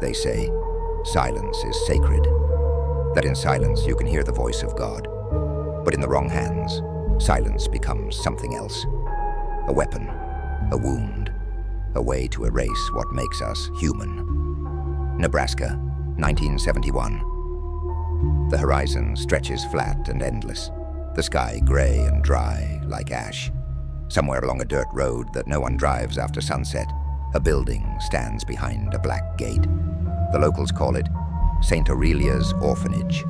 They say silence is sacred, that in silence you can hear the voice of God. But in the wrong hands, silence becomes something else. A weapon, a wound, a way to erase what makes us human. Nebraska, 1971. The horizon stretches flat and endless, the sky gray and dry like ash. Somewhere along a dirt road that no one drives after sunset, a building stands behind a black gate. The locals call it St. Aurelia's Orphanage.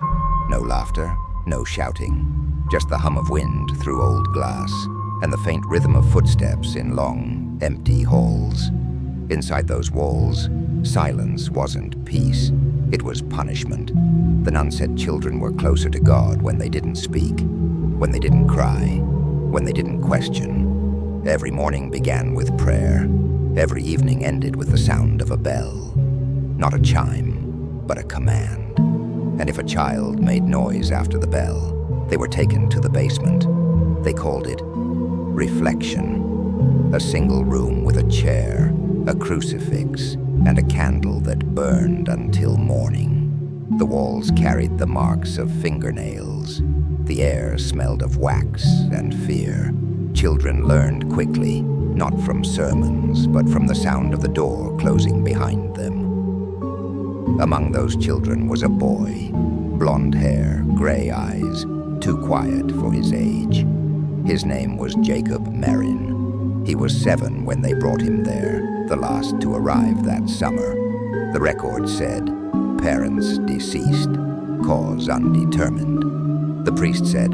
No laughter, no shouting, just the hum of wind through old glass and the faint rhythm of footsteps in long, empty halls. Inside those walls, silence wasn't peace, it was punishment. The nun said children were closer to God when they didn't speak, when they didn't cry, when they didn't question. Every morning began with prayer. Every evening ended with the sound of a bell. Not a chime, but a command. And if a child made noise after the bell, they were taken to the basement. They called it reflection. A single room with a chair, a crucifix, and a candle that burned until morning. The walls carried the marks of fingernails. The air smelled of wax and fear. Children learned quickly, not from sermons, but from the sound of the door closing behind them. Among those children was a boy, blonde hair, gray eyes, too quiet for his age. His name was Jacob Marin. He was 7 when they brought him there, the last to arrive that summer. The record said, parents deceased, cause undetermined. The priest said,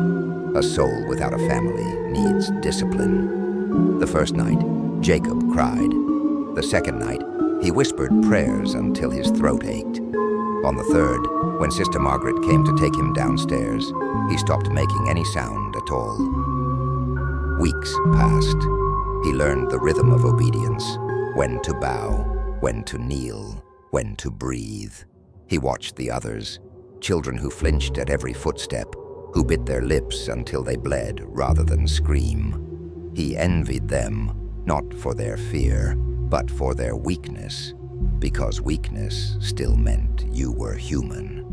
a soul without a family needs discipline. The first night, Jacob cried. The second night, he whispered prayers until his throat ached. On the third, when Sister Margaret came to take him downstairs, he stopped making any sound at all. Weeks passed. He learned the rhythm of obedience, when to bow, when to kneel, when to breathe. He watched the others, children who flinched at every footstep, who bit their lips until they bled rather than scream. He envied them, not for their fear, but for their weakness, because weakness still meant you were human.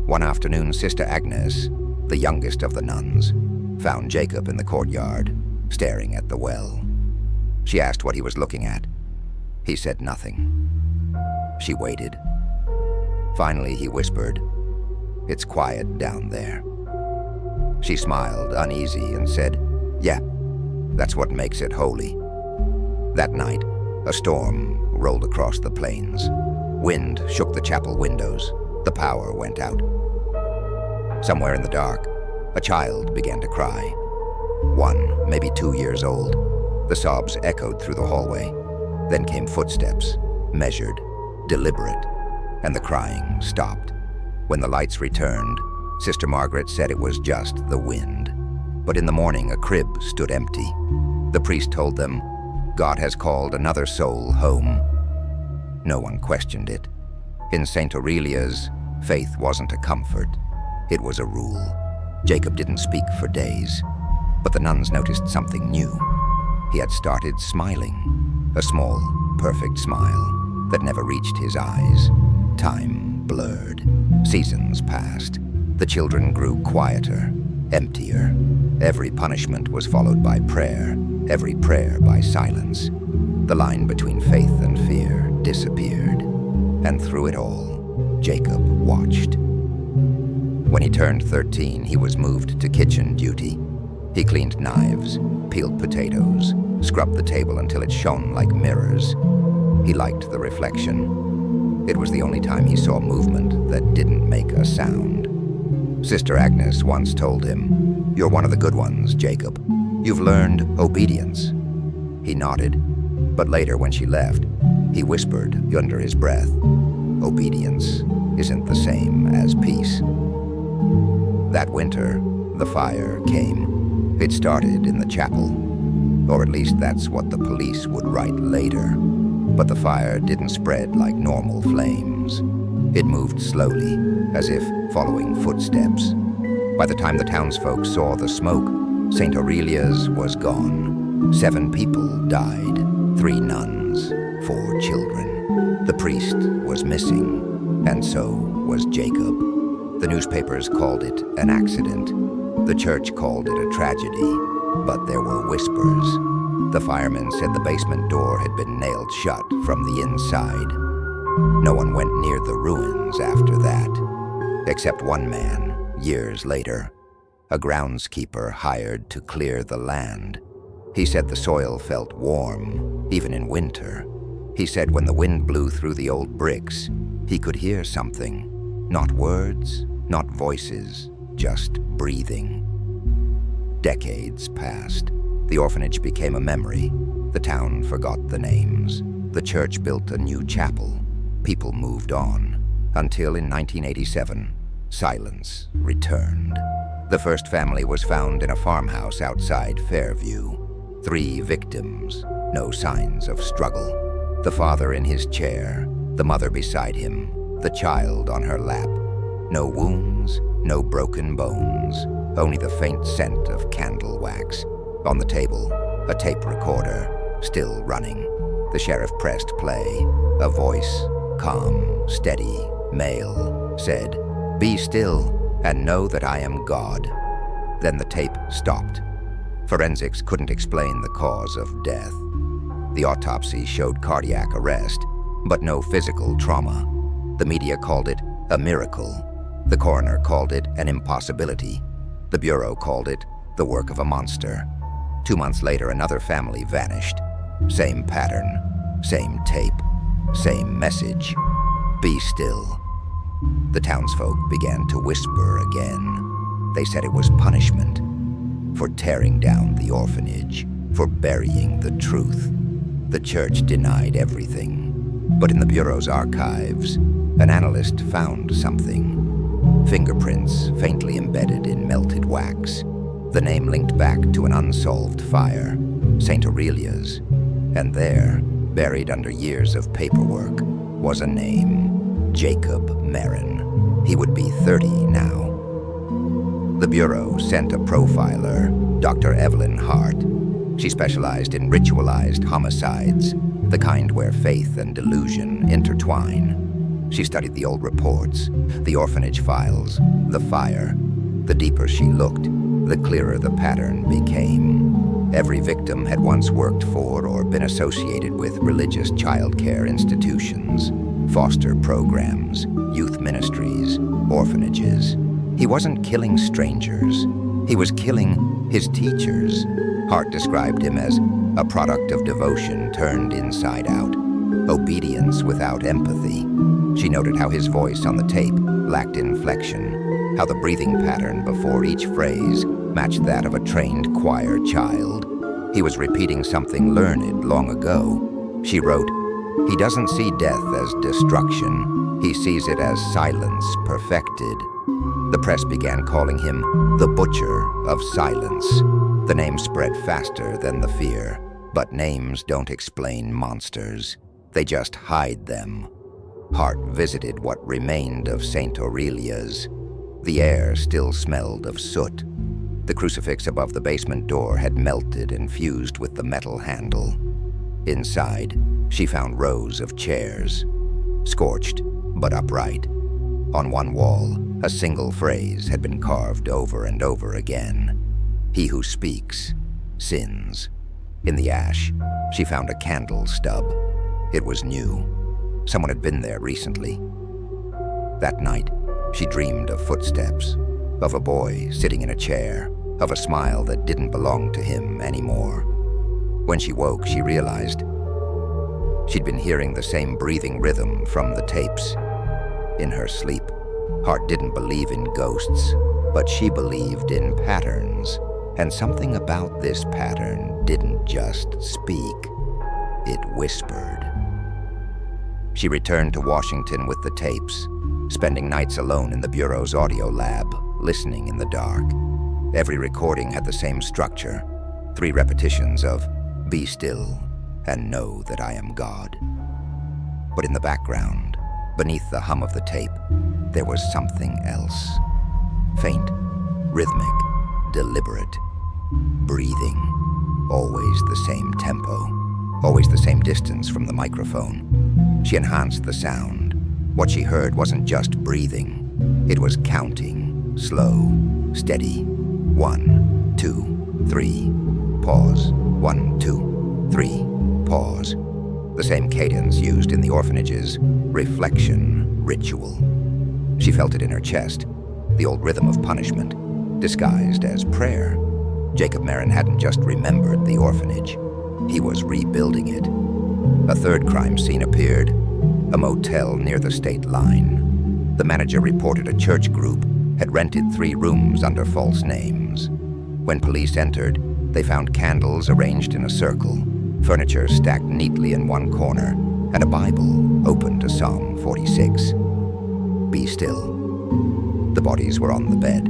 One afternoon, Sister Agnes, the youngest of the nuns, found Jacob in the courtyard, staring at the well. She asked what he was looking at. He said nothing. She waited. Finally, he whispered, "It's quiet down there." She smiled, uneasy, and said, "Yeah, that's what makes it holy." That night, a storm rolled across the plains. Wind shook the chapel windows. The power went out. Somewhere in the dark, a child began to cry. 1, maybe 2 years old. The sobs echoed through the hallway. Then came footsteps, measured, deliberate, and the crying stopped. When the lights returned, Sister Margaret said it was just the wind. But in the morning, a crib stood empty. The priest told them, God has called another soul home. No one questioned it. In St. Aurelia's, faith wasn't a comfort. It was a rule. Jacob didn't speak for days, but the nuns noticed something new. He had started smiling, a small, perfect smile that never reached his eyes. Time blurred. Seasons passed. The children grew quieter, emptier. Every punishment was followed by prayer, every prayer by silence. The line between faith and fear disappeared, and through it all, Jacob watched. When he turned 13, he was moved to kitchen duty. He cleaned knives, peeled potatoes, scrubbed the table until it shone like mirrors. He liked the reflection. It was the only time he saw movement that didn't make a sound. Sister Agnes once told him, "You're one of the good ones, Jacob. You've learned obedience." He nodded, but later when she left, he whispered under his breath, "Obedience isn't the same as peace." That winter, the fire came. It started in the chapel, or at least that's what the police would write later. But the fire didn't spread like normal flames. It moved slowly, as if following footsteps. By the time the townsfolk saw the smoke, St. Aurelia's was gone. 7 people died, 3 nuns, 4 children. The priest was missing, and so was Jacob. The newspapers called it an accident. The church called it a tragedy, but there were whispers. The firemen said the basement door had been nailed shut from the inside. No one went near the ruins after that, except one man, years later, a groundskeeper hired to clear the land. He said the soil felt warm, even in winter. He said when the wind blew through the old bricks, he could hear something. Not words, not voices, just breathing. Decades passed. The orphanage became a memory. The town forgot the names. The church built a new chapel. People moved on, until in 1987, silence returned. The first family was found in a farmhouse outside Fairview. 3 victims, no signs of struggle. The father in his chair, the mother beside him, the child on her lap. No wounds, no broken bones, only the faint scent of candle wax. On the table, a tape recorder, still running. The sheriff pressed play. A voice, calm, steady, male, said, "Be still and know that I am God." Then the tape stopped. Forensics couldn't explain the cause of death. The autopsy showed cardiac arrest, but no physical trauma. The media called it a miracle. The coroner called it an impossibility. The bureau called it the work of a monster. 2 months later, another family vanished. Same pattern, same tape, same message. Be still. The townsfolk began to whisper again. They said it was punishment for tearing down the orphanage, for burying the truth. The church denied everything. But in the Bureau's archives, an analyst found something. Fingerprints faintly embedded in melted wax. The name linked back to an unsolved fire, St. Aurelia's. And there, buried under years of paperwork, was a name, Jacob Marin. He would be 30 now. The Bureau sent a profiler, Dr. Evelyn Hart. She specialized in ritualized homicides, the kind where faith and delusion intertwine. She studied the old reports, the orphanage files, the fire. The deeper she looked, the clearer the pattern became. Every victim had once worked for or been associated with religious childcare institutions, foster programs, youth ministries, orphanages. He wasn't killing strangers. He was killing his teachers. Hart described him as a product of devotion turned inside out, obedience without empathy. She noted how his voice on the tape lacked inflection, how the breathing pattern before each phrase matched that of a trained choir child. He was repeating something learned long ago. She wrote, "He doesn't see death as destruction. He sees it as silence perfected." The press began calling him the Butcher of Silence. The name spread faster than the fear, but names don't explain monsters. They just hide them. Hart visited what remained of St. Aurelia's. The air still smelled of soot. The crucifix above the basement door had melted and fused with the metal handle. Inside, she found rows of chairs, scorched but upright. On one wall, a single phrase had been carved over and over again. "He who speaks, sins." In the ash, she found a candle stub. It was new. Someone had been there recently. That night, she dreamed of footsteps, of a boy sitting in a chair, of a smile that didn't belong to him anymore. When she woke, she realized she'd been hearing the same breathing rhythm from the tapes. In her sleep, Hart didn't believe in ghosts, but she believed in patterns. And something about this pattern didn't just speak, it whispered. She returned to Washington with the tapes, spending nights alone in the Bureau's audio lab, listening in the dark. Every recording had the same structure, 3 repetitions of "Be still and know that I am God." But in the background, beneath the hum of the tape, there was something else. Faint, rhythmic, deliberate, breathing, always the same tempo, always the same distance from the microphone. She enhanced the sound. What she heard wasn't just breathing. It was counting, slow, steady. 1, 2, 3, pause. 1, 2, 3, pause. The same cadence used in the orphanage's reflection ritual. She felt it in her chest, the old rhythm of punishment, disguised as prayer. Jacob Marin hadn't just remembered the orphanage. He was rebuilding it. A third crime scene appeared, a motel near the state line. The manager reported a church group had rented 3 rooms under false names. When police entered, they found candles arranged in a circle, furniture stacked neatly in one corner, and a Bible open to Psalm 46. Be still. The bodies were on the bed.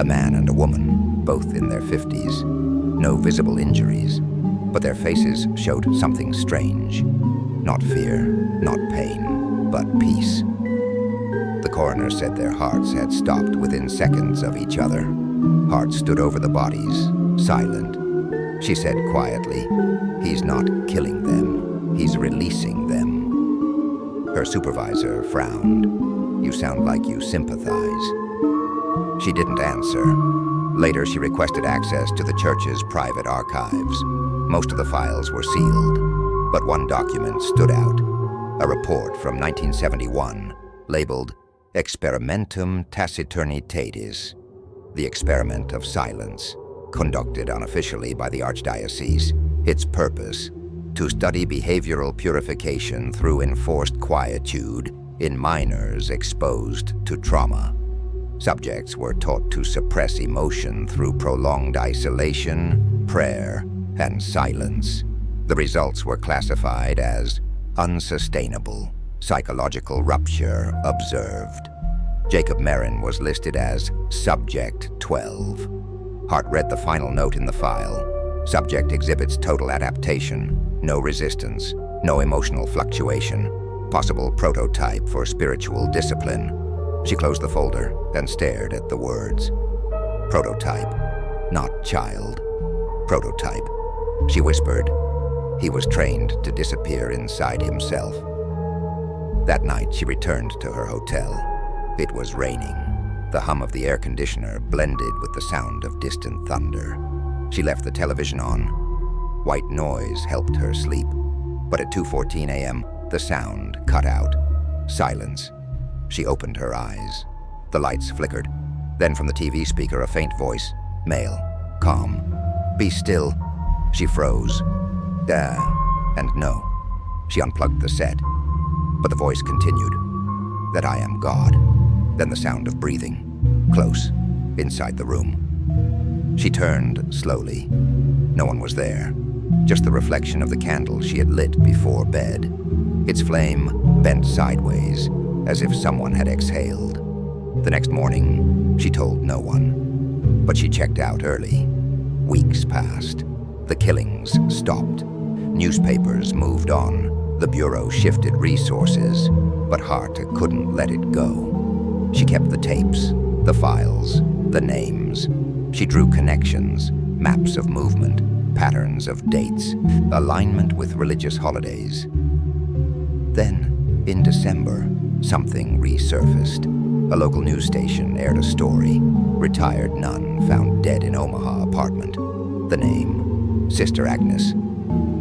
A man and a woman, both in their 50s. No visible injuries, but their faces showed something strange. Not fear, not pain, but peace. The coroner said their hearts had stopped within seconds of each other. Hart stood over the bodies, silent. She said quietly, "He's not killing them, he's releasing them." Her supervisor frowned. "You sound like you sympathize." She didn't answer. Later, she requested access to the church's private archives. Most of the files were sealed, but one document stood out. A report from 1971, labeled Experimentum Taciturnitatis, the experiment of silence, conducted unofficially by the Archdiocese. Its purpose, to study behavioral purification through enforced quietude in minors exposed to trauma. Subjects were taught to suppress emotion through prolonged isolation, prayer, and silence. The results were classified as unsustainable. Psychological rupture observed. Jacob Marin was listed as Subject 12. Hart read the final note in the file. Subject exhibits total adaptation, no resistance, no emotional fluctuation. Possible prototype for spiritual discipline. She closed the folder, then stared at the words. Prototype, not child. Prototype. She whispered. He was trained to disappear inside himself. That night, she returned to her hotel. It was raining. The hum of the air conditioner blended with the sound of distant thunder. She left the television on. White noise helped her sleep. But at 2:14 a.m., the sound cut out. Silence. She opened her eyes. The lights flickered. Then from the TV speaker, a faint voice. Male. Calm. Be still. She froze. And no. She unplugged the set. But the voice continued. That I am God. Then the sound of breathing. Close. Inside the room. She turned slowly. No one was there. Just the reflection of the candle she had lit before bed. Its flame bent sideways, as if someone had exhaled. The next morning, she told no one. But she checked out early. Weeks passed. The killings stopped. Newspapers moved on. The Bureau shifted resources, but Hart couldn't let it go. She kept the tapes, the files, the names. She drew connections, maps of movement, patterns of dates, alignment with religious holidays. Then, in December, something resurfaced. A local news station aired a story. Retired nun found dead in Omaha apartment. The name, Sister Agnes.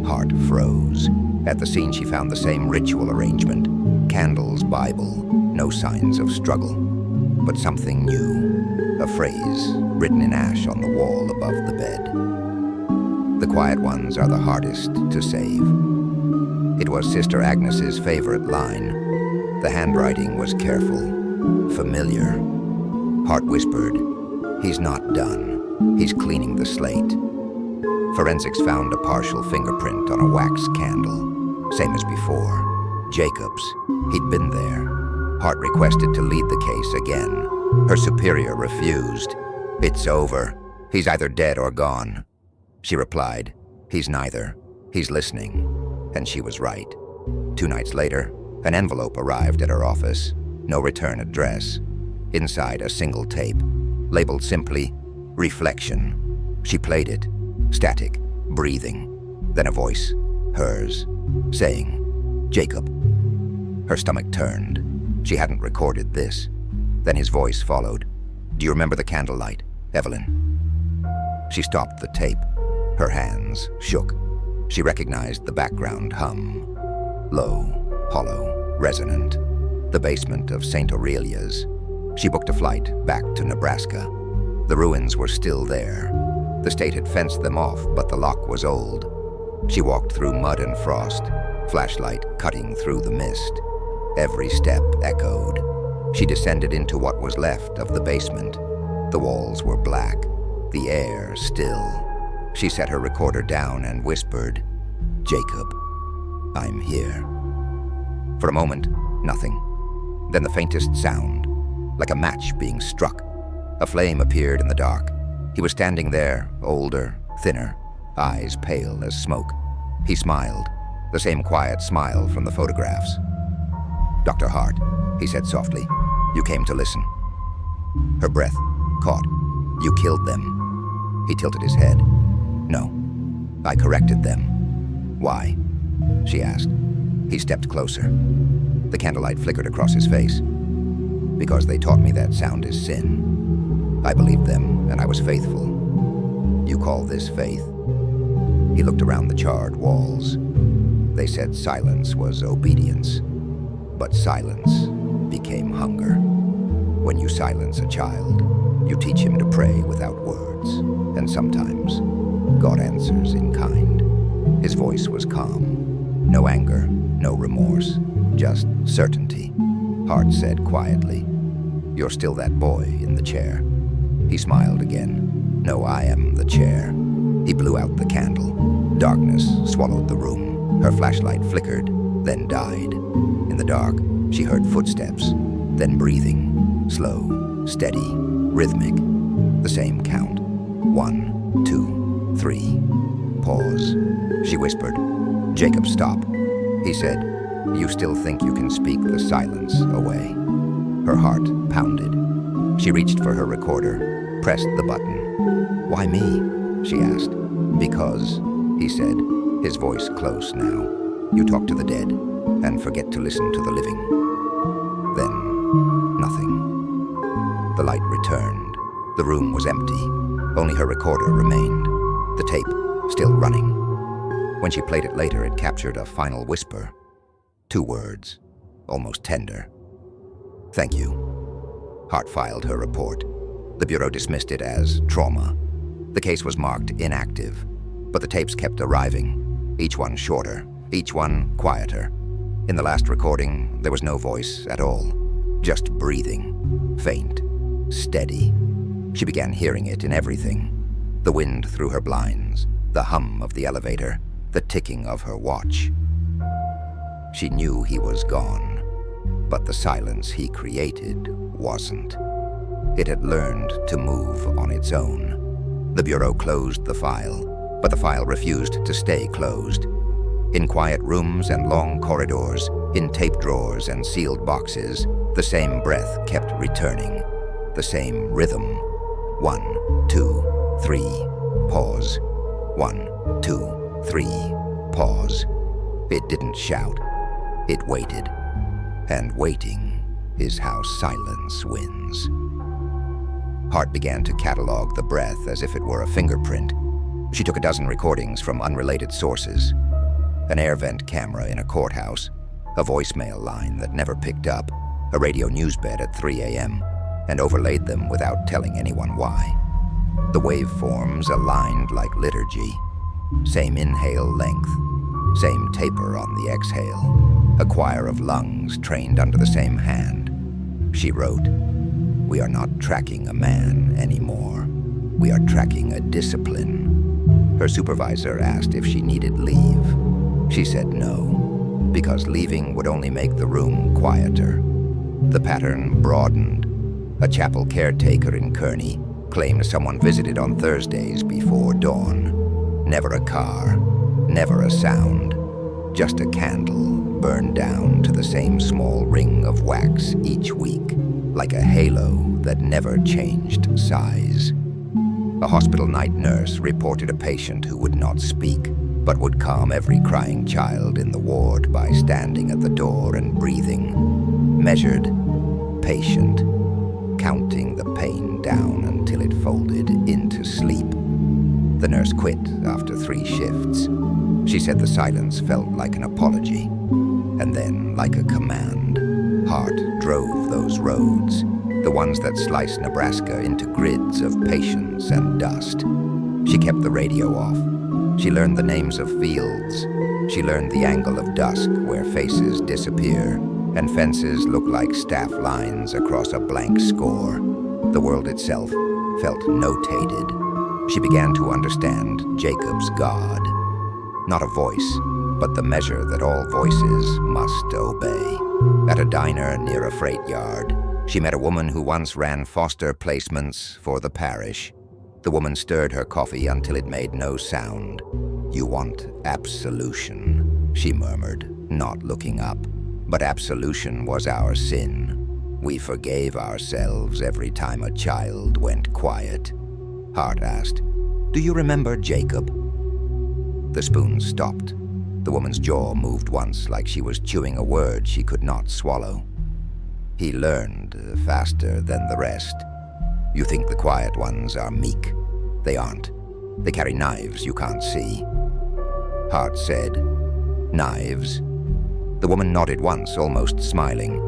Hart froze. At the scene, she found the same ritual arrangement. Candles, Bible, no signs of struggle. But something new. A phrase written in ash on the wall above the bed. The quiet ones are the hardest to save. It was Sister Agnes's favorite line. The handwriting was careful, familiar. Hart whispered, "He's not done. He's cleaning the slate." Forensics found a partial fingerprint on a wax candle, same as before. Jacob's. He'd been there. Hart requested to lead the case again. Her superior refused. "It's over. He's either dead or gone." She replied, "He's neither. He's listening." And she was right. 2 nights later, an envelope arrived at her office. No return address. Inside, a single tape, labeled simply, Reflection. She played it. Static, breathing. Then a voice, hers, saying, "Jacob, Her stomach turned. She hadn't recorded this. Then his voice followed. "Do you remember the candlelight, Evelyn?" She stopped the tape. Her hands shook. She recognized the background hum. Low, hollow, resonant. The basement of St. Aurelia's. She booked a flight back to Nebraska. The ruins were still there. The state had fenced them off, but the lock was old. She walked through mud and frost, flashlight cutting through the mist. Every step echoed. She descended into what was left of the basement. The walls were black, the air still. She set her recorder down and whispered, "Jacob, I'm here." For a moment, nothing. Then the faintest sound, like a match being struck. A flame appeared in the dark. He was standing there, older, thinner, eyes pale as smoke. He smiled, the same quiet smile from the photographs. "Dr. Hart," he said softly, "you came to listen." Her breath caught. "You killed them." He tilted his head. "No, I corrected them." "Why?" she asked. He stepped closer. The candlelight flickered across his face. "Because they taught me that sound is sin. I believed them, and I was faithful. You call this faith?" He looked around the charred walls. They said silence was obedience, but silence became hunger. When you silence a child, you teach him to pray without words, and sometimes God answers in kind. His voice was calm. No anger, no remorse, just certainty. Hart said quietly, "You're still that boy in the chair." He smiled again. "No, I am the chair." He blew out the candle. Darkness swallowed the room. Her flashlight flickered, then died. In the dark, she heard footsteps, then breathing, slow, steady, rhythmic. The same count. 1, 2, 3. Pause. She whispered, "Jacob, stop." He said, "You still think you can speak the silence away?" Her heart pounded. She reached for her recorder, pressed the button. "Why me?" she asked. "Because," he said, his voice close now, "you talk to the dead and forget to listen to the living." Then, nothing. The light returned. The room was empty. Only her recorder remained. The tape still running. When she played it later, it captured a final whisper. 2 words, almost tender. "Thank you." Hart filed her report. The Bureau dismissed it as trauma. The case was marked inactive, but the tapes kept arriving, each one shorter, each one quieter. In the last recording, there was no voice at all, just breathing, faint, steady. She began hearing it in everything. The wind through her blinds, the hum of the elevator, the ticking of her watch. She knew he was gone, but the silence he created wasn't. It had learned to move on its own. The Bureau closed the file, but the file refused to stay closed. In quiet rooms and long corridors, in tape drawers and sealed boxes, the same breath kept returning, the same rhythm. 1, 2, 3, pause. 1, 2, 3, pause. It didn't shout. It waited. And waiting is how silence wins. Hart began to catalog the breath as if it were a fingerprint. She took a dozen recordings from unrelated sources. An air vent camera in a courthouse, a voicemail line that never picked up, a radio newsbed at 3 a.m., and overlaid them without telling anyone why. The waveforms aligned like liturgy. Same inhale length, same taper on the exhale, a choir of lungs trained under the same hand. She wrote, "We are not tracking a man anymore. We are tracking a discipline." Her supervisor asked if she needed leave. She said no, because leaving would only make the room quieter. The pattern broadened. A chapel caretaker in Kearney claimed someone visited on Thursdays before dawn. Never a car, never a sound, just a candle burned down to the same small ring of wax each week, like a halo that never changed size. A hospital night nurse reported a patient who would not speak. but would calm every crying child in the ward by standing at the door and breathing, measured, patient, counting the pain down until it folded into sleep. The nurse quit after 3 shifts. She said the silence felt like an apology, and then like a command. Hart drove those roads, the ones that slice Nebraska into grids of patience and dust. She kept the radio off. She learned the names of fields. She learned the angle of dusk where faces disappear and fences look like staff lines across a blank score. The world itself felt notated. She began to understand Jacob's God. Not a voice, but the measure that all voices must obey. At a diner near a freight yard, she met a woman who once ran foster placements for the parish. The woman stirred her coffee until it made no sound. "You want absolution," she murmured, not looking up. But absolution was our sin. We forgave ourselves every time a child went quiet. Hart asked, "Do you remember Jacob?" The spoon stopped. The woman's jaw moved once like she was chewing a word she could not swallow. "He learned faster than the rest. You think the quiet ones are meek. They aren't. They carry knives you can't see." Hart said, "Knives?" The woman nodded once, almost smiling.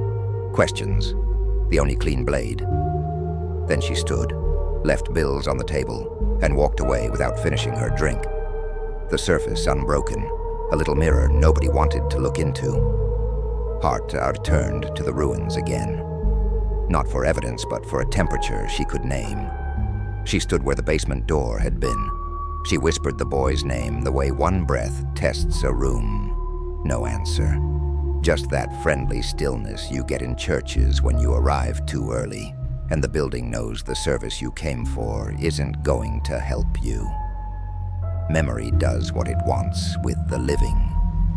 "Questions. The only clean blade." Then she stood, left bills on the table, and walked away without finishing her drink. The surface unbroken, a little mirror nobody wanted to look into. Hart returned to the ruins again. Not for evidence, but for a temperature she could name. She stood where the basement door had been. She whispered the boy's name the way one breath tests a room. No answer. Just that friendly stillness you get in churches when you arrive too early, and the building knows the service you came for isn't going to help you. Memory does what it wants with the living.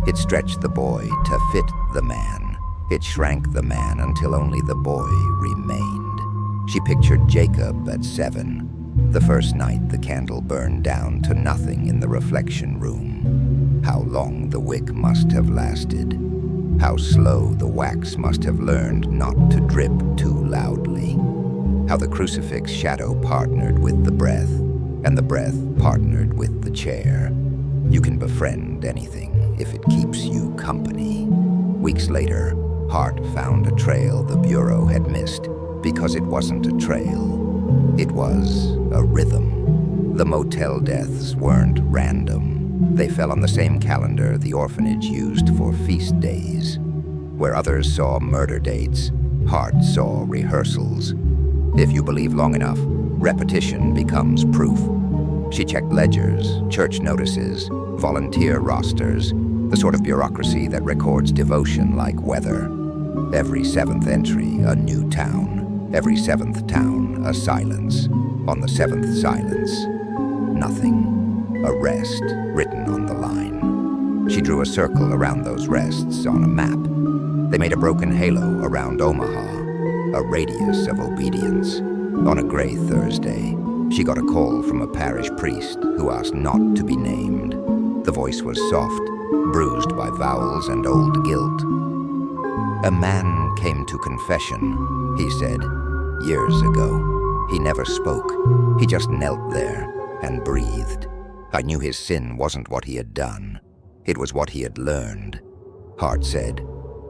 It stretched the boy to fit the man. It shrank the man until only the boy remained. She pictured Jacob at 7, the first night the candle burned down to nothing in the reflection room. How long the wick must have lasted. How slow the wax must have learned not to drip too loudly. How the crucifix shadow partnered with the breath, and the breath partnered with the chair. You can befriend anything if it keeps you company. Weeks later, Hart found a trail the Bureau had missed because it wasn't a trail. It was a rhythm. The motel deaths weren't random. They fell on the same calendar the orphanage used for feast days. Where others saw murder dates, Hart saw rehearsals. If you believe long enough, repetition becomes proof. She checked ledgers, church notices, volunteer rosters, the sort of bureaucracy that records devotion like weather. Every 7th entry, a new town. Every 7th town, a silence. On the 7th silence, nothing. A rest written on the line. She drew a circle around those rests on a map. They made a broken halo around Omaha, a radius of obedience. On a gray Thursday, she got a call from a parish priest who asked not to be named. The voice was soft, bruised by vowels and old guilt. "A man came to confession," he said, "years ago. He never spoke. He just knelt there and breathed. I knew his sin wasn't what he had done. It was what he had learned." Hart said,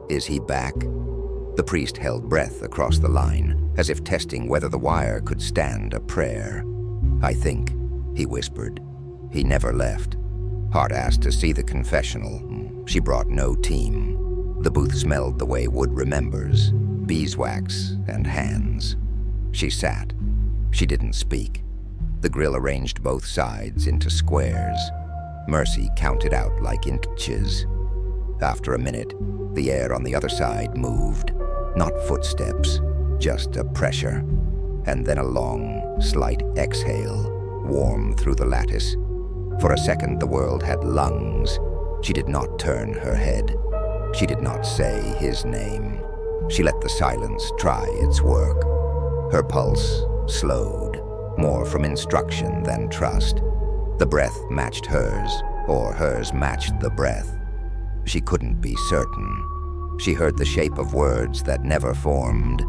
"Is he back?" The priest held breath across the line, as if testing whether the wire could stand a prayer. "I think," he whispered. "He never left." Hart asked to see the confessional. She brought no team. The booth smelled the way wood remembers, beeswax and hands. She sat. She didn't speak. The grill arranged both sides into squares. Mercy counted out like inches. After a minute, the air on the other side moved. Not footsteps, just a pressure. And then a long, slight exhale, warm through the lattice. For a second, the world had lungs. She did not turn her head. She did not say his name. She let the silence try its work. Her pulse slowed, more from instruction than trust. The breath matched hers, or hers matched the breath. She couldn't be certain. She heard the shape of words that never formed.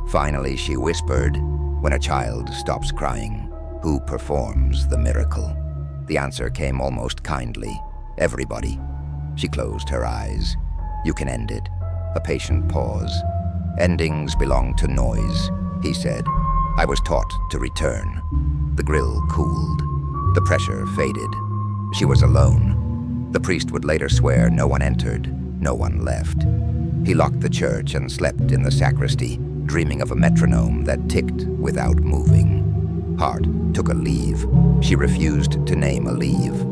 Finally, she whispered, "When a child stops crying, who performs the miracle?" The answer came almost kindly. "Everybody." She closed her eyes. "You can end it." A patient pause. "Endings belong to noise," he said. "I was taught to return." The grill cooled. The pressure faded. She was alone. The priest would later swear no one entered, no one left. He locked the church and slept in the sacristy, dreaming of a metronome that ticked without moving. Hart took a leave. She refused to name a leave.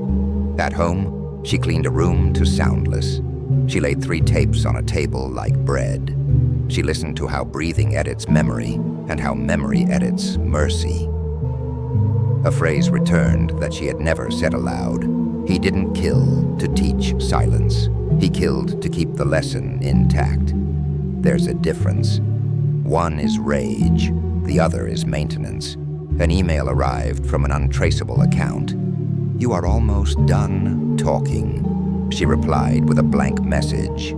At home, she cleaned a room to soundless. She laid 3 tapes on a table like bread. She listened to how breathing edits memory and how memory edits mercy. A phrase returned that she had never said aloud. He didn't kill to teach silence. He killed to keep the lesson intact. There's a difference. One is rage, the other is maintenance. An email arrived from an untraceable account. "You are almost done talking," she replied with a blank message.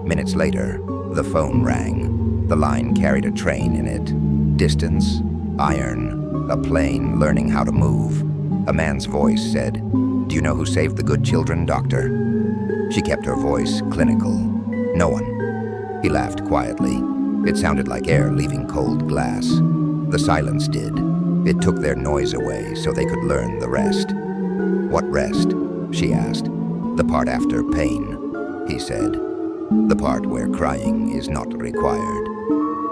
Minutes later, the phone rang. The line carried a train in it. Distance, iron, a plane learning how to move. A man's voice said, "Do you know who saved the good children, doctor?" She kept her voice clinical. "No one." He laughed quietly. It sounded like air leaving cold glass. The silence did. It took their noise away so they could learn the rest. "What rest?" she asked. "The part after pain," he said. "The part where crying is not required."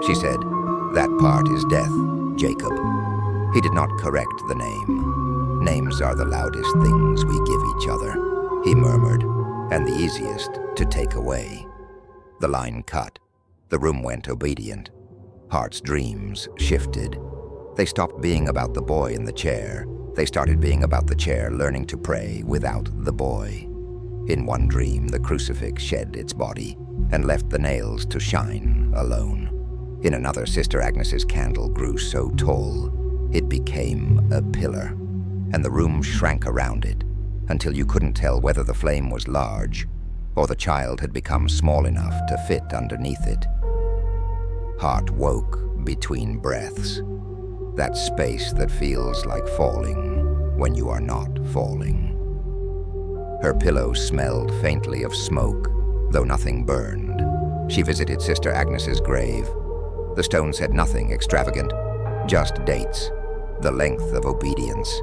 She said, "That part is death, Jacob." He did not correct the name. "Names are the loudest things we give each other," he murmured, "and the easiest to take away." The line cut. The room went obedient. Hart's dreams shifted. They stopped being about the boy in the chair. They started being about the chair learning to pray without the boy. In one dream, the crucifix shed its body and left the nails to shine alone. In another, Sister Agnes's candle grew so tall, it became a pillar, and the room shrank around it until you couldn't tell whether the flame was large or the child had become small enough to fit underneath it. Hart woke between breaths, that space that feels like falling when you are not falling. Her pillow smelled faintly of smoke, though nothing burned. She visited Sister Agnes's grave. The stone said nothing extravagant, just dates, the length of obedience.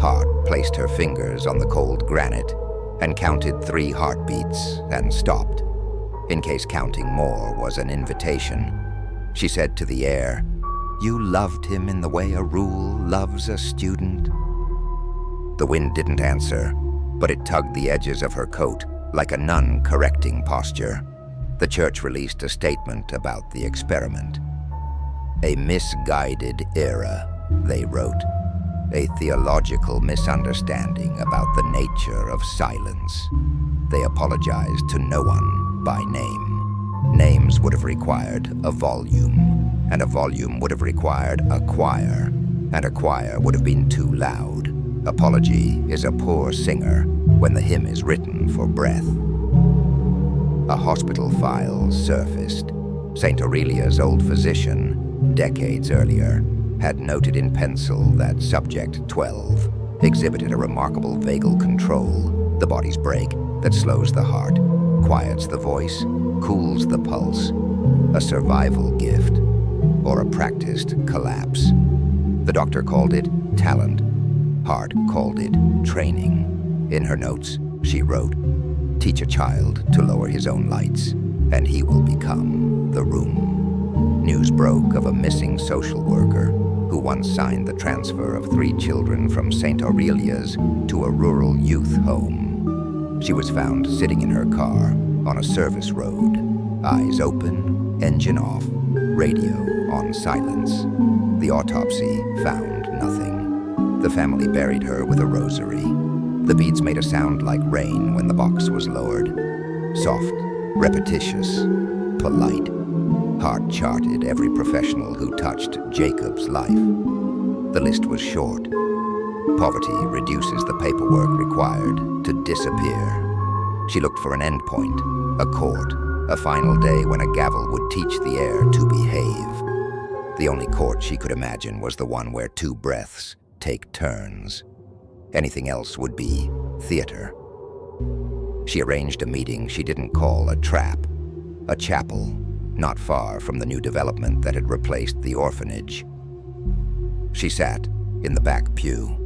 Hart placed her fingers on the cold granite and counted 3 heartbeats and stopped, in case counting more was an invitation. She said to the air, "You loved him in the way a rule loves a student." The wind didn't answer, but it tugged the edges of her coat like a nun correcting posture. The church released a statement about the experiment. "A misguided era," they wrote. "A theological misunderstanding about the nature of silence." They apologized to no one by name. Names would have required a volume, and a volume would have required a choir, and a choir would have been too loud. Apology is a poor singer when the hymn is written for breath. A hospital file surfaced. St. Aurelia's old physician, decades earlier, had noted in pencil that subject 12 exhibited a remarkable vagal control, the body's brake that slows the heart, quiets the voice, cools the pulse, a survival gift, or a practiced collapse. The doctor called it talent. Hart called it training. In her notes, she wrote, "Teach a child to lower his own lights, and he will become the room." News broke of a missing social worker who once signed the transfer of 3 children from St. Aurelia's to a rural youth home. She was found sitting in her car on a service road, eyes open, engine off, radio on silence. The autopsy found nothing. The family buried her with a rosary. The beads made a sound like rain when the box was lowered. Soft, repetitious, polite. Hart charted every professional who touched Jacob's life. The list was short. Poverty reduces the paperwork required to disappear. She looked for an endpoint, a court, a final day when a gavel would teach the air to behave. The only court she could imagine was the one where two breaths take turns. Anything else would be theater. She arranged a meeting she didn't call a trap, a chapel, not far from the new development that had replaced the orphanage. She sat in the back pew.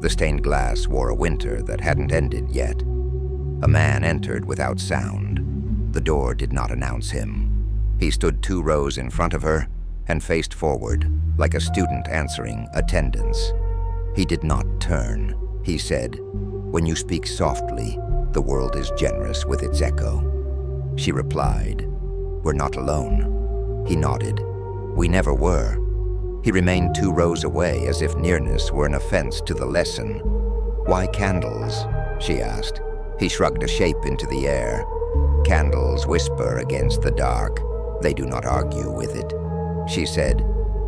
The stained glass wore a winter that hadn't ended yet. A man entered without sound. The door did not announce him. He stood 2 rows in front of her and faced forward, like a student answering attendance. He did not turn. He said, "When you speak softly, the world is generous with its echo." She replied, "We're not alone." He nodded. "We never were." He remained 2 rows away, as if nearness were an offense to the lesson. "Why candles?" she asked. He shrugged a shape into the air. "Candles whisper against the dark. They do not argue with it." She said,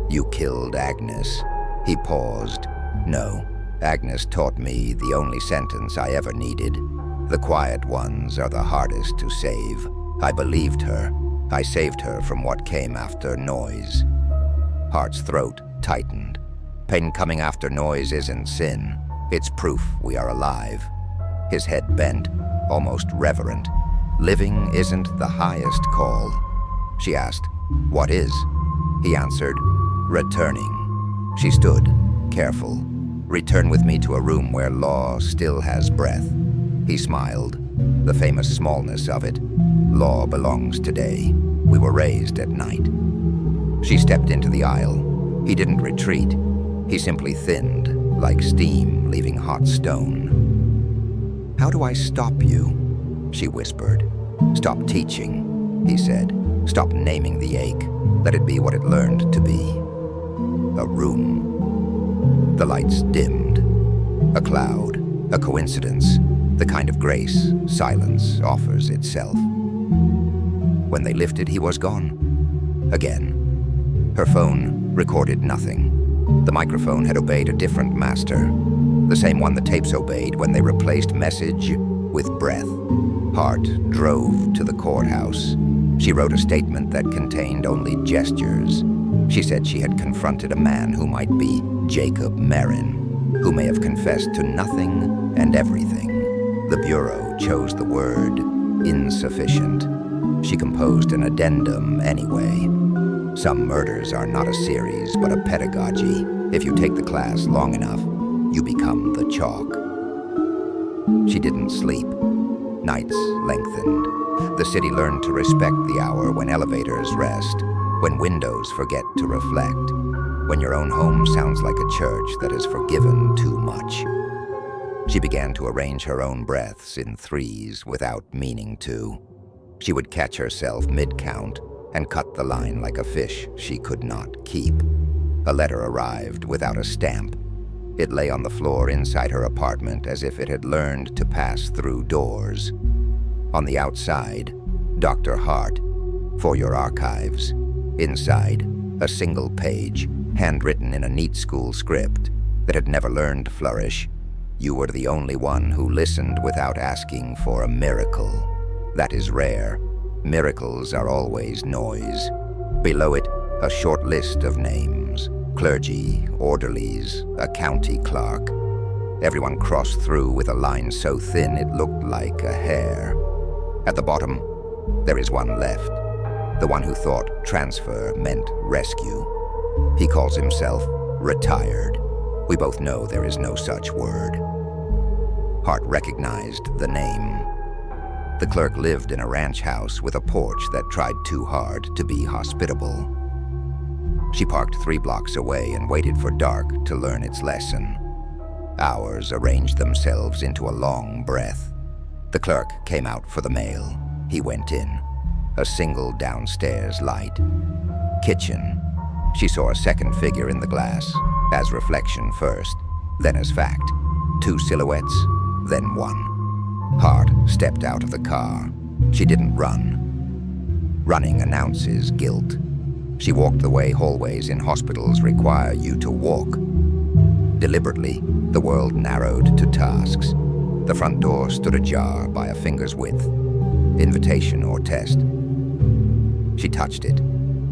"You killed Agnes." He paused. "No, Agnes taught me the only sentence I ever needed. The quiet ones are the hardest to save." I believed her. I saved her from what came after noise. Hart's throat tightened. Pain coming after noise isn't sin. It's proof we are alive. His head bent, almost reverent. "Living isn't the highest call." She asked, "What is?" He answered, "Returning." She stood, careful. "Return with me to a room where law still has breath." He smiled, the famous smallness of it. Law belongs today. We were raised at night. She stepped into the aisle. He didn't retreat. He simply thinned, like steam leaving hot stone. "How do I stop you?" she whispered. "Stop teaching," he said. "Stop naming the ache. Let it be what it learned to be. A room." The lights dimmed. A cloud, a coincidence, the kind of grace silence offers itself. When they lifted, he was gone. Again. Her phone recorded nothing. The microphone had obeyed a different master, the same one the tapes obeyed when they replaced message with breath. Hart drove to the courthouse. She wrote a statement that contained only gestures. She said she had confronted a man who might be Jacob Marin, who may have confessed to nothing and everything. The Bureau chose the word insufficient. She composed an addendum anyway. Some murders are not a series, but a pedagogy. If you take the class long enough, you become the chalk. She didn't sleep. Nights lengthened. The city learned to respect the hour when elevators rest, when windows forget to reflect, when your own home sounds like a church that has forgiven too much. She began to arrange her own breaths in 3s without meaning to. She would catch herself mid-count and cut the line like a fish she could not keep. A letter arrived without a stamp. It lay on the floor inside her apartment as if it had learned to pass through doors. On the outside, Dr. Hart, for your archives. Inside, a single page, handwritten in a neat school script that had never learned flourish. You were the only one who listened without asking for a miracle. That is rare. Miracles are always noise. Below it, a short list of names. Clergy, orderlies, a county clerk. Everyone crossed through with a line so thin it looked like a hair. At the bottom, there is one left. The one who thought transfer meant rescue. He calls himself retired. We both know there is no such word. Hart recognized the name. The clerk lived in a ranch house with a porch that tried too hard to be hospitable. She parked 3 blocks away and waited for dark to learn its lesson. Hours arranged themselves into a long breath. The clerk came out for the mail. He went in. A single downstairs light. Kitchen. She saw a second figure in the glass, as reflection first, then as fact. 2 silhouettes, then 1. Hart stepped out of the car. She didn't run. Running announces guilt. She walked the way hallways in hospitals require you to walk. Deliberately, the world narrowed to tasks. The front door stood ajar by a finger's width. Invitation or test. She touched it.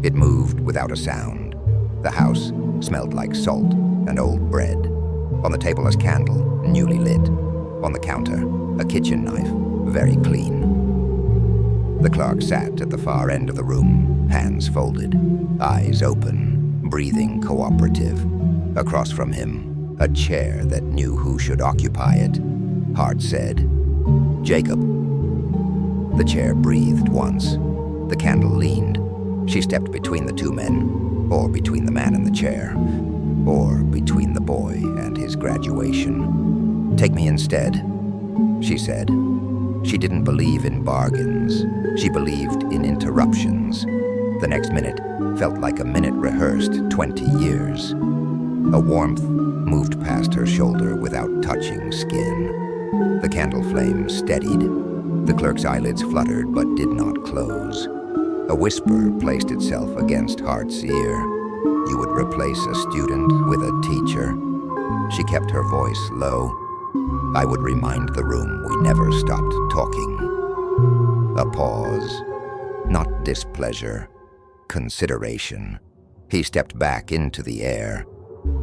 It moved without a sound. The house smelled like salt and old bread. On the table, a candle, newly lit. On the counter, a kitchen knife, very clean. The clerk sat at the far end of the room, hands folded, eyes open, breathing cooperative. Across from him, a chair that knew who should occupy it. Hart said, "Jacob." The chair breathed once. The candle leaned. She stepped between the two men, or between the man and the chair, or between the boy and his graduation. "Take me instead," she said. She didn't believe in bargains. She believed in interruptions. The next minute felt like a minute rehearsed 20 years. A warmth moved past her shoulder without touching skin. The candle flame steadied. The clerk's eyelids fluttered but did not close. A whisper placed itself against Hart's ear. You would replace a student with a teacher. She kept her voice low. I would remind the room we never stopped talking. A pause. Not displeasure. Consideration. He stepped back into the air.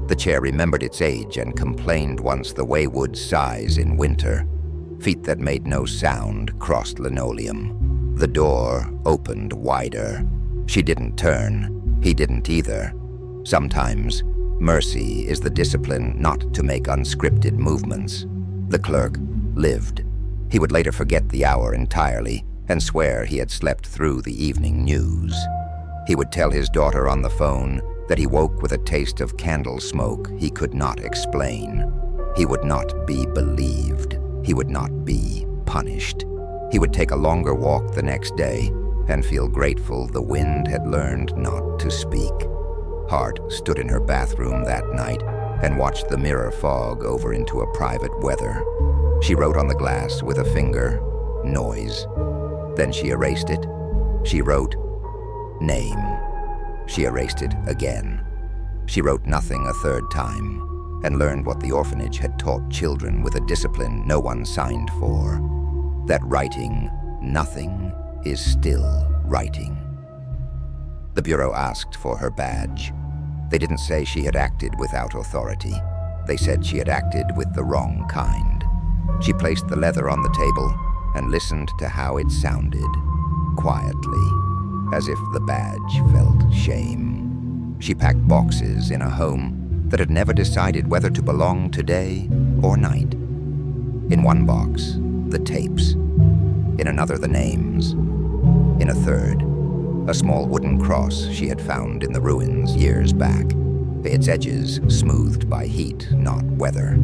The chair remembered its age and complained once the wayward sighs in winter. Feet that made no sound crossed linoleum. The door opened wider. She didn't turn. He didn't either. Sometimes, mercy is the discipline not to make unscripted movements. The clerk lived. He would later forget the hour entirely and swear he had slept through the evening news. He would tell his daughter on the phone that he woke with a taste of candle smoke he could not explain. He would not be believed. He would not be punished. He would take a longer walk the next day and feel grateful the wind had learned not to speak. Hart stood in her bathroom that night and watched the mirror fog over into a private weather. She wrote on the glass with a finger, noise. Then she erased it. She wrote, name. She erased it again. She wrote nothing a third time and learned what the orphanage had taught children with a discipline no one signed for. That writing nothing is still writing. The Bureau asked for her badge. They didn't say she had acted without authority. They said she had acted with the wrong kind. She placed the leather on the table and listened to how it sounded, quietly, as if the badge felt shame. She packed boxes in a home that had never decided whether to belong to day or night. In one box, the tapes. In another, the names. In a third, a small wooden cross she had found in the ruins years back, its edges smoothed by heat, not weather.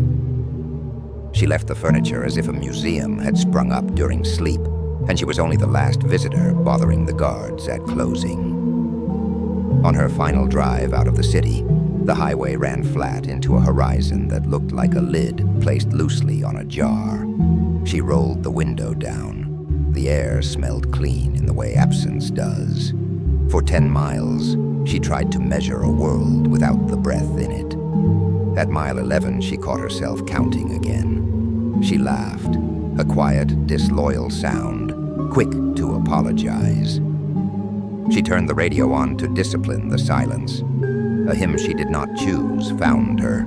She left the furniture as if a museum had sprung up during sleep, and she was only the last visitor bothering the guards at closing. On her final drive out of the city, the highway ran flat into a horizon that looked like a lid placed loosely on a jar. She rolled the window down. The air smelled clean in the way absence does. For 10 miles, she tried to measure a world without the breath in it. At mile 11, she caught herself counting again. She laughed, a quiet, disloyal sound, quick to apologize. She turned the radio on to discipline the silence. A hymn she did not choose found her,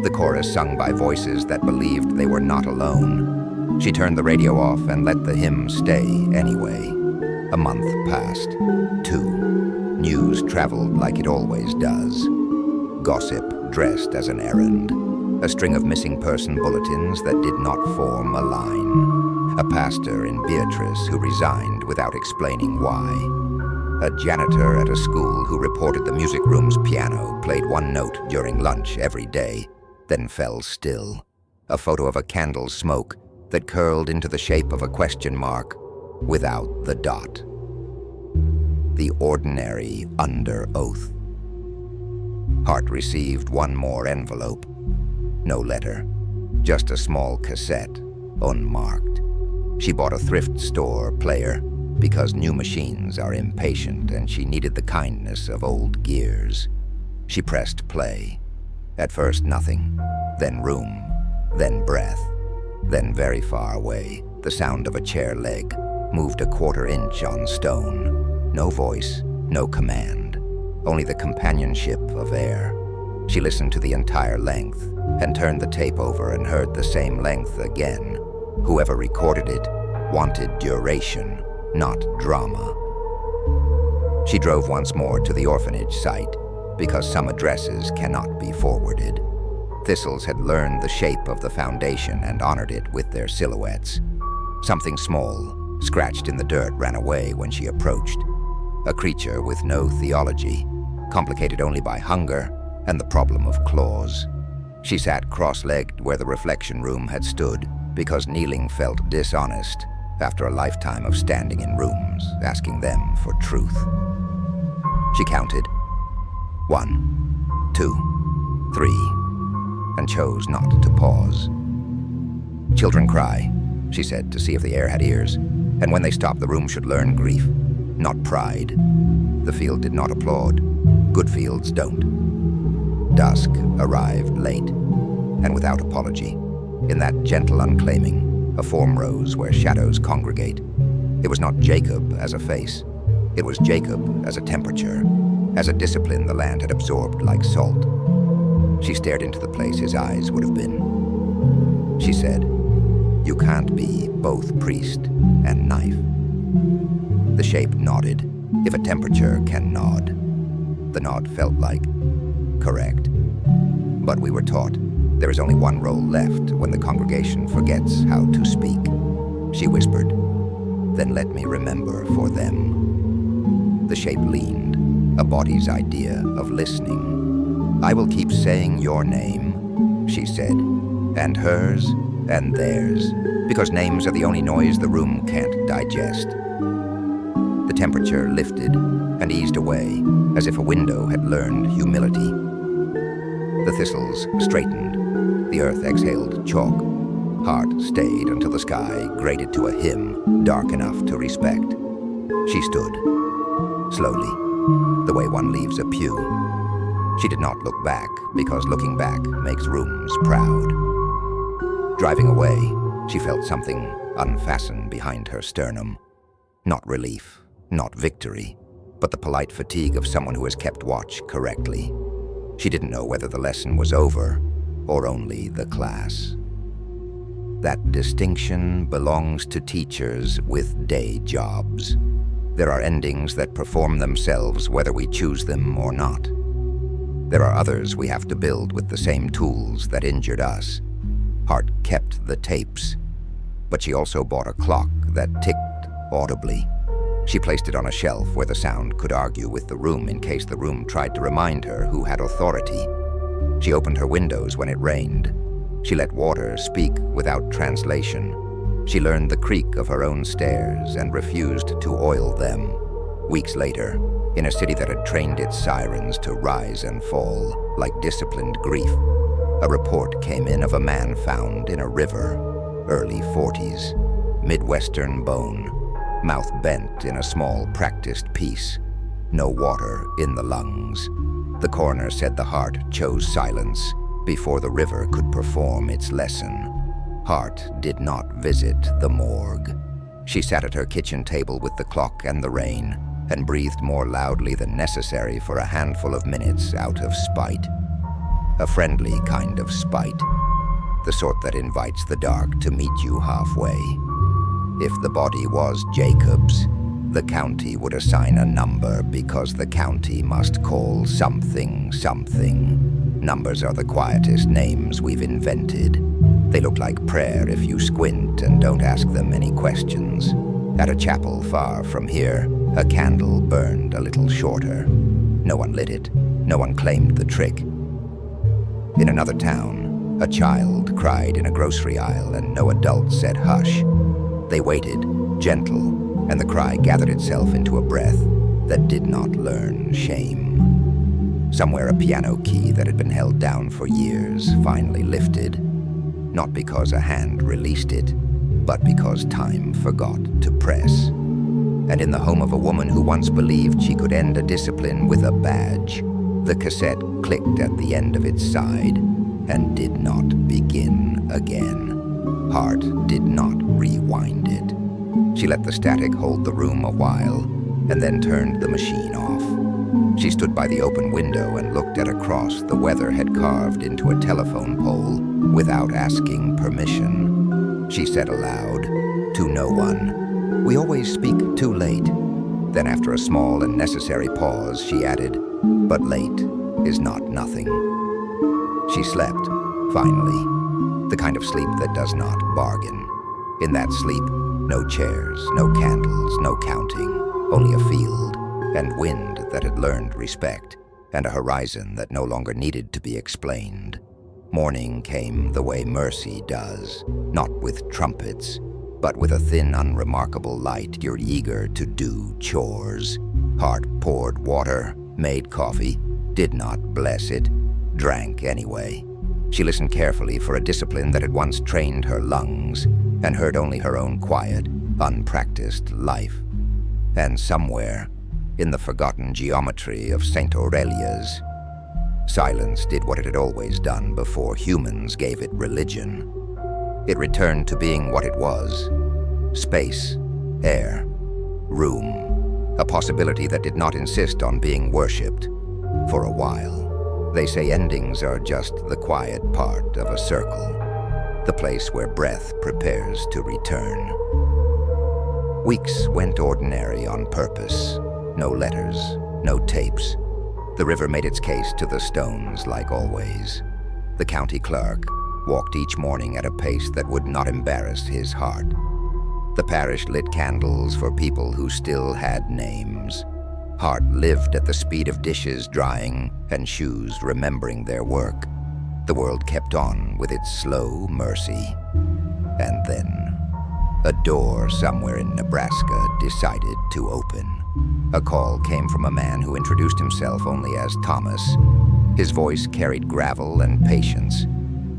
the chorus sung by voices that believed they were not alone. She turned the radio off and let the hymn stay anyway. A month passed. 2. News traveled like it always does. Gossip dressed as an errand. A string of missing person bulletins that did not form a line. A pastor in Beatrice who resigned without explaining why. A janitor at a school who reported the music room's piano played one note during lunch every day, then fell still. A photo of a candle smoke that curled into the shape of a question mark without the dot. The ordinary under oath. Hart received one more envelope. No letter, just a small cassette, unmarked. She bought a thrift store player because new machines are impatient and she needed the kindness of old gears. She pressed play. At first nothing, then room, then breath, then very far away, the sound of a chair leg moved a quarter-inch on stone. No voice, no command, only the companionship of air. She listened to the entire length and turned the tape over and heard the same length again. Whoever recorded it wanted duration, not drama. She drove once more to the orphanage site because some addresses cannot be forwarded. Thistles had learned the shape of the foundation and honored it with their silhouettes. Something small, scratched in the dirt, ran away when she approached. A creature with no theology, complicated only by hunger and the problem of claws. She sat cross-legged where the reflection room had stood because kneeling felt dishonest after a lifetime of standing in rooms, asking them for truth. She counted 1, 2, 3, and chose not to pause. Children cry, she said, to see if the air had ears, and when they stop, the room should learn grief, not pride. The field did not applaud. Good fields don't. Dusk arrived late, and without apology. In that gentle unclaiming, a form rose where shadows congregate. It was not Jacob as a face. It was Jacob as a temperature, as a discipline the land had absorbed like salt. She stared into the place his eyes would have been. She said, "You can't be both priest and knife." The shape nodded, if a temperature can nod. The nod felt like correct. But we were taught there is only one role left when the congregation forgets how to speak. She whispered, "Then let me remember for them." The shape leaned, a body's idea of listening. "I will keep saying your name," she said, "and hers and theirs, because names are the only noise the room can't digest." The temperature lifted and eased away, as if a window had learned humility. The thistles straightened, the earth exhaled chalk. Heart stayed until the sky graded to a hymn dark enough to respect. She stood, slowly, the way one leaves a pew. She did not look back, because looking back makes rooms proud. Driving away, she felt something unfasten behind her sternum. Not relief, not victory, but the polite fatigue of someone who has kept watch correctly. She didn't know whether the lesson was over or only the class. That distinction belongs to teachers with day jobs. There are endings that perform themselves whether we choose them or not. There are others we have to build with the same tools that injured us. Hart kept the tapes, but she also bought a clock that ticked audibly. She placed it on a shelf where the sound could argue with the room in case the room tried to remind her who had authority. She opened her windows when it rained. She let water speak without translation. She learned the creak of her own stairs and refused to oil them. Weeks later, in a city that had trained its sirens to rise and fall like disciplined grief, a report came in of a man found in a river, early 40s, Midwestern bone, mouth bent in a small practiced piece, no water in the lungs. The coroner said the heart chose silence before the river could perform its lesson. Hart did not visit the morgue. She sat at her kitchen table with the clock and the rain, and breathed more loudly than necessary for a handful of minutes out of spite. A friendly kind of spite, the sort that invites the dark to meet you halfway. If the body was Jacob's, the county would assign a number because the county must call something something. Numbers are the quietest names we've invented. They look like prayer if you squint and don't ask them any questions. At a chapel far from here, a candle burned a little shorter. No one lit it. No one claimed the trick. In another town, a child cried in a grocery aisle and no adult said hush. They waited, gentle, and the cry gathered itself into a breath that did not learn shame. Somewhere a piano key that had been held down for years finally lifted, not because a hand released it, but because time forgot to press. And in the home of a woman who once believed she could end a discipline with a badge, The cassette clicked at the end of its side and did not begin again. Hart did not rewind it. She let the static hold the room a while and then turned the machine off. She stood by the open window and looked at a cross the weather had carved into a telephone pole without asking permission. She said aloud, to no one, "We always speak too late." Then after a small and necessary pause, she added, "But late is not nothing." She slept, finally, the kind of sleep that does not bargain. In that sleep, no chairs, no candles, no counting, only a field and wind that had learned respect, and a horizon that no longer needed to be explained. Morning came the way mercy does, not with trumpets, but with a thin, unremarkable light. You're eager to do chores. Hart poured water, made coffee, did not bless it, drank anyway. She listened carefully for a discipline that had once trained her lungs and heard only her own quiet, unpracticed life. And somewhere, in the forgotten geometry of St. Aurelia's, silence did what it had always done before humans gave it religion. It returned to being what it was: space, air, room, a possibility that did not insist on being worshipped. For a while, they say endings are just the quiet part of a circle, the place where breath prepares to return. Weeks went ordinary on purpose. No letters, no tapes. The river made its case to the stones like always. The county clerk walked each morning at a pace that would not embarrass his heart. The parish lit candles for people who still had names. Hart lived at the speed of dishes drying and shoes remembering their work. The world kept on with its slow mercy. And then, a door somewhere in Nebraska decided to open. A call came from a man who introduced himself only as Thomas. His voice carried gravel and patience.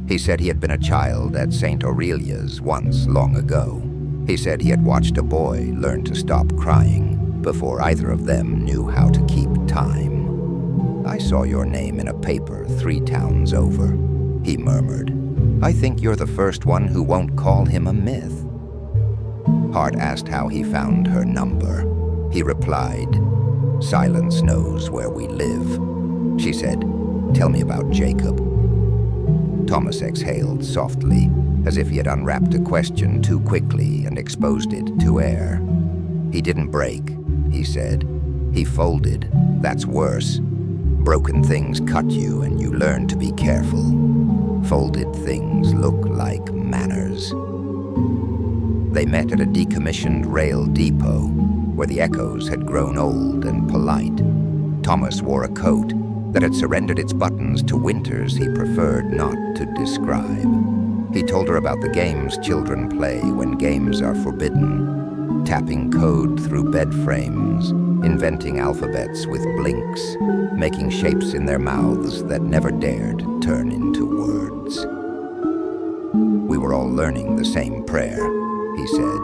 He said he had been a child at St. Aurelia's once long ago. He said he had watched a boy learn to stop crying before either of them knew how to keep time. "I saw your name in a paper 3 towns over," he murmured. "I think you're the first one who won't call him a myth." Hart asked how he found her number. He replied, "Silence knows where we live." She said, "Tell me about Jacob." Thomas exhaled softly, as if he had unwrapped a question too quickly and exposed it to air. "He didn't break," he said. "He folded. That's worse. Broken things cut you and you learn to be careful. Folded things look like manners." They met at a decommissioned rail depot, where the echoes had grown old and polite. Thomas wore a coat that had surrendered its buttons to winters he preferred not to describe. He told her about the games children play when games are forbidden, tapping code through bed frames, inventing alphabets with blinks, making shapes in their mouths that never dared turn into words. "We were all learning the same prayer," he said,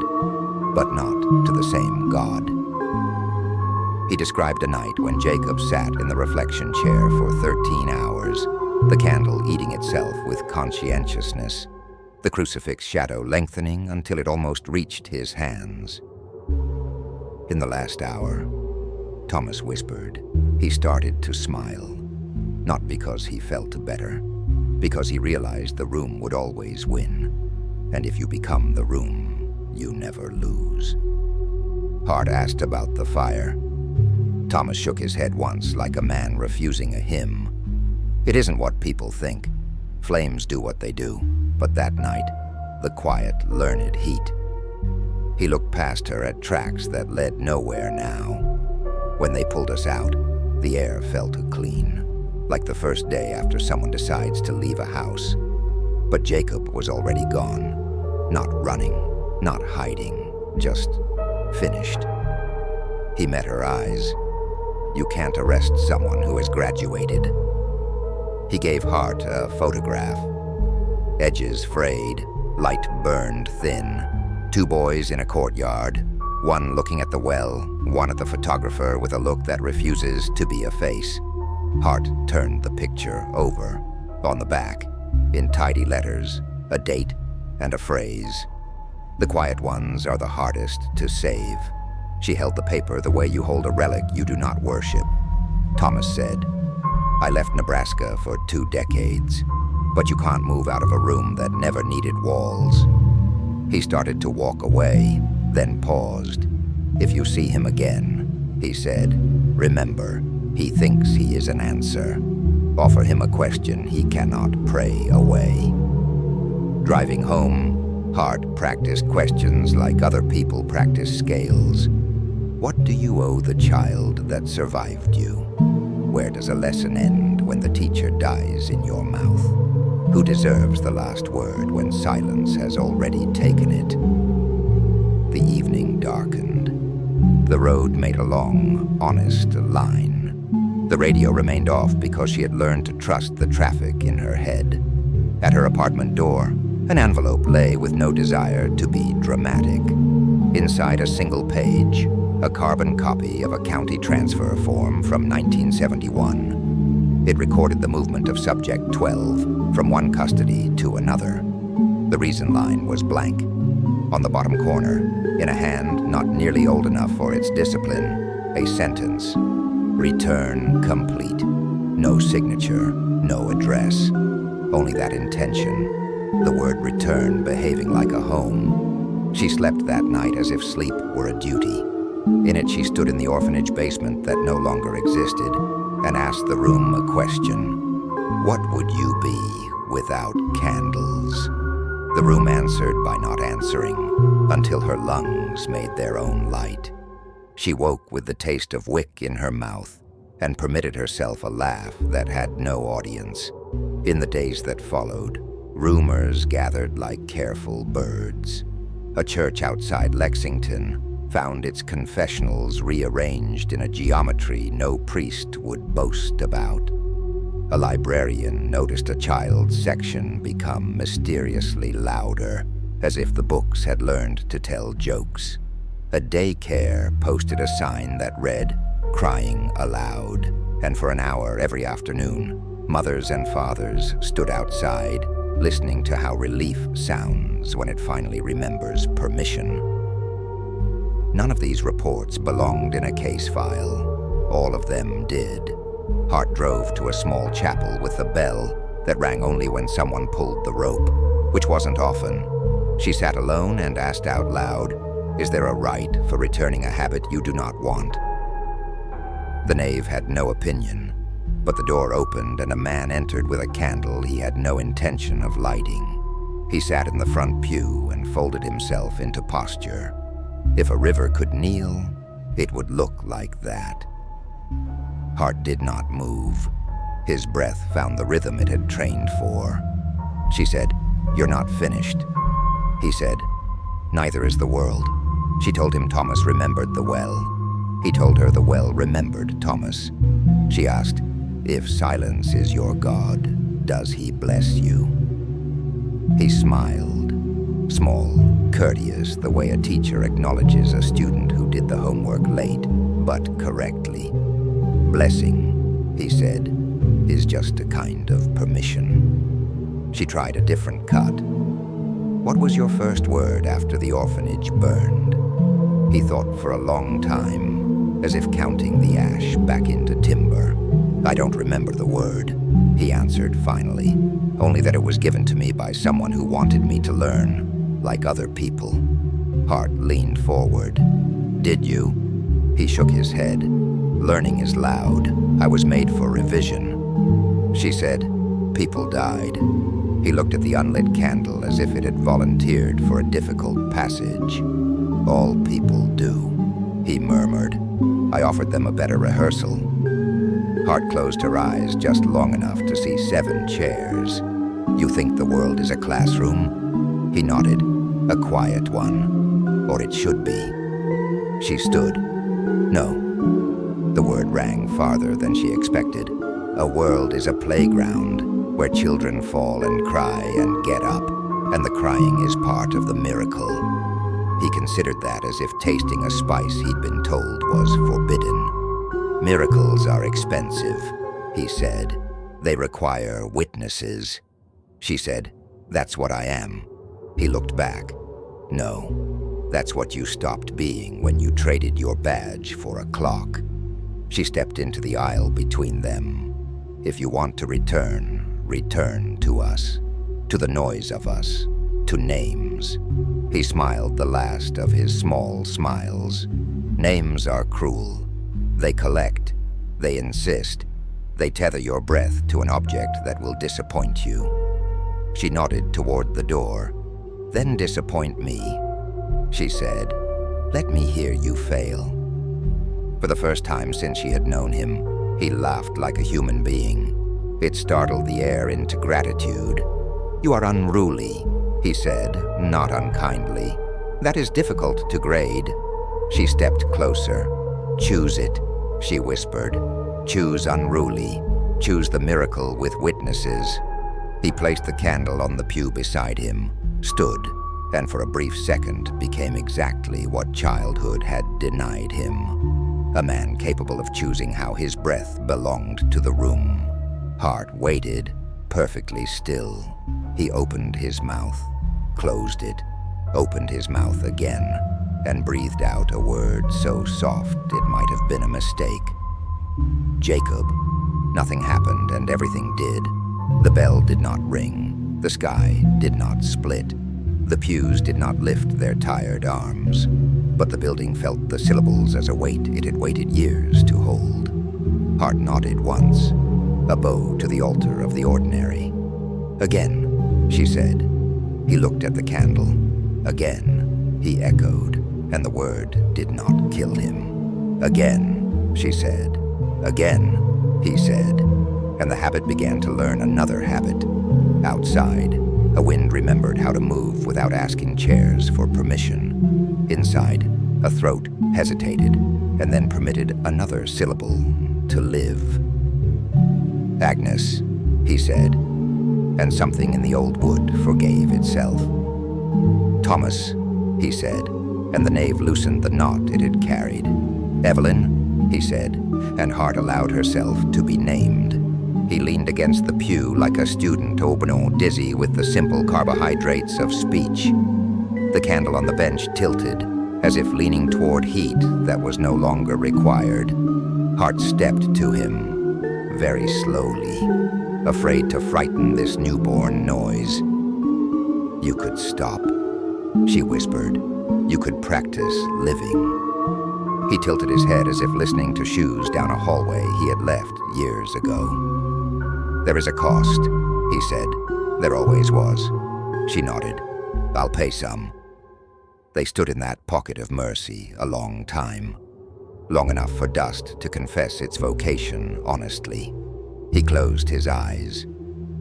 "but not to the same God." He described a night when Jacob sat in the reflection chair for 13 hours, the candle eating itself with conscientiousness, the crucifix shadow lengthening until it almost reached his hands. In the last hour, Thomas whispered, he started to smile, not because he felt better, because he realized the room would always win, and if you become the room, you never lose. Hart asked about the fire. Thomas shook his head once like a man refusing a hymn. "It isn't what people think. Flames do what they do, but that night, the quiet, learned heat." He looked past her at tracks that led nowhere now. When they pulled us out, the air felt clean, like the first day after someone decides to leave a house. But Jacob was already gone, not running, not hiding, just finished. He met her eyes. You can't arrest someone who has graduated. He gave Hart a photograph. Edges frayed, light burned thin. 2 boys in a courtyard, one looking at the well, one at the photographer with a look that refuses to be a face. Hart turned the picture over. On the back, in tidy letters, a date and a phrase. The quiet ones are the hardest to save. She held the paper the way you hold a relic you do not worship. Thomas said, "I left Nebraska for 2 decades, but you can't move out of a room that never needed walls." He started to walk away, then paused. "If you see him again," he said, "remember, he thinks he is an answer. Offer him a question he cannot pray away." Driving home, Hart practiced questions like other people practice scales. What do you owe the child that survived you? Where does a lesson end when the teacher dies in your mouth? Who deserves the last word when silence has already taken it? The evening darkened. The road made a long, honest line. The radio remained off because she had learned to trust the traffic in her head. At her apartment door, an envelope lay with no desire to be dramatic. Inside a single page, a carbon copy of a county transfer form from 1971. It recorded the movement of Subject 12 from one custody to another. The reason line was blank. On the bottom corner, in a hand not nearly old enough for its discipline, a sentence. Return complete. No signature, no address. Only that intention. The word return behaving like a home. She slept that night as if sleep were a duty. In it, she stood in the orphanage basement that no longer existed and asked the room a question. What would you be without candles? The room answered by not answering until her lungs made their own light. She woke with the taste of wick in her mouth and permitted herself a laugh that had no audience. In the days that followed, rumors gathered like careful birds. A church outside Lexington found its confessionals rearranged in a geometry no priest would boast about. A librarian noticed a child's section become mysteriously louder, as if the books had learned to tell jokes. A daycare posted a sign that read, "Crying aloud," and for an hour every afternoon, mothers and fathers stood outside, listening to how relief sounds when it finally remembers permission. None of these reports belonged in a case file. All of them did. Hart drove to a small chapel with a bell that rang only when someone pulled the rope, which wasn't often. She sat alone and asked out loud, "Is there a right for returning a habit you do not want?" The knave had no opinion, but the door opened and a man entered with a candle he had no intention of lighting. He sat in the front pew and folded himself into posture. If a river could kneel, it would look like that. Hart did not move. His breath found the rhythm it had trained for. She said, "You're not finished." He said, "Neither is the world." She told him Thomas remembered the well. He told her the well remembered Thomas. She asked, "If silence is your God, does he bless you?" He smiled, small, courteous, the way a teacher acknowledges a student who did the homework late, but correctly. "Blessing," he said, "is just a kind of permission." She tried a different cut. "What was your first word after the orphanage burned?" He thought for a long time, as if counting the ash back into timber. "I don't remember the word," he answered finally, "only that it was given to me by someone who wanted me to learn, like other people." Hart leaned forward. "Did you?" He shook his head. "Learning is loud. I was made for revision." She said, "People died." He looked at the unlit candle as if it had volunteered for a difficult passage. "All people do," he murmured. "I offered them a better rehearsal." Hart closed her eyes just long enough to see 7 chairs. "You think the world is a classroom?" He nodded. "A quiet one. Or it should be." She stood. "No." The word rang farther than she expected. "A world is a playground where children fall and cry and get up, and the crying is part of the miracle." He considered that as if tasting a spice he'd been told was forbidden. "Miracles are expensive," he said. "They require witnesses." She said, "That's what I am." He looked back. "No, that's what you stopped being when you traded your badge for a clock." She stepped into the aisle between them. "If you want to return, return to us, to the noise of us, to names." He smiled the last of his small smiles. "Names are cruel. They collect. They insist. They tether your breath to an object that will disappoint you." She nodded toward the door. "Then disappoint me," she said. "Let me hear you fail." For the first time since she had known him, he laughed like a human being. It startled the air into gratitude. "You are unruly," he said, not unkindly. "That is difficult to grade." She stepped closer. "Choose it," she whispered. "Choose unruly. Choose the miracle with witnesses." He placed the candle on the pew beside him, stood, and for a brief second became exactly what childhood had denied him. A man capable of choosing how his breath belonged to the room. Hart waited, perfectly still. He opened his mouth, closed it, opened his mouth again, and breathed out a word so soft it might have been a mistake. "Jacob." Nothing happened, and everything did. The bell did not ring. The sky did not split. The pews did not lift their tired arms. But the building felt the syllables as a weight it had waited years to hold. Hart nodded once, a bow to the altar of the ordinary. "Again," she said. He looked at the candle. "Again," he echoed, and the word did not kill him. "Again," she said. "Again," he said, and the habit began to learn another habit. Outside, a wind remembered how to move without asking chairs for permission. Inside, a throat hesitated and then permitted another syllable to live. "Agnes," he said, and something in the old wood forgave itself. "Thomas," he said, and the knave loosened the knot it had carried. "Evelyn," he said, and Hart allowed herself to be named. He leaned against the pew like a student au benon dizzy with the simple carbohydrates of speech. The candle on the bench tilted, as if leaning toward heat that was no longer required. Hart stepped to him, very slowly, afraid to frighten this newborn noise. "You could stop," she whispered. "You could practice living." He tilted his head as if listening to shoes down a hallway he had left years ago. "There is a cost," he said. "There always was." She nodded. "I'll pay some." They stood in that pocket of mercy a long time, long enough for dust to confess its vocation honestly. He closed his eyes.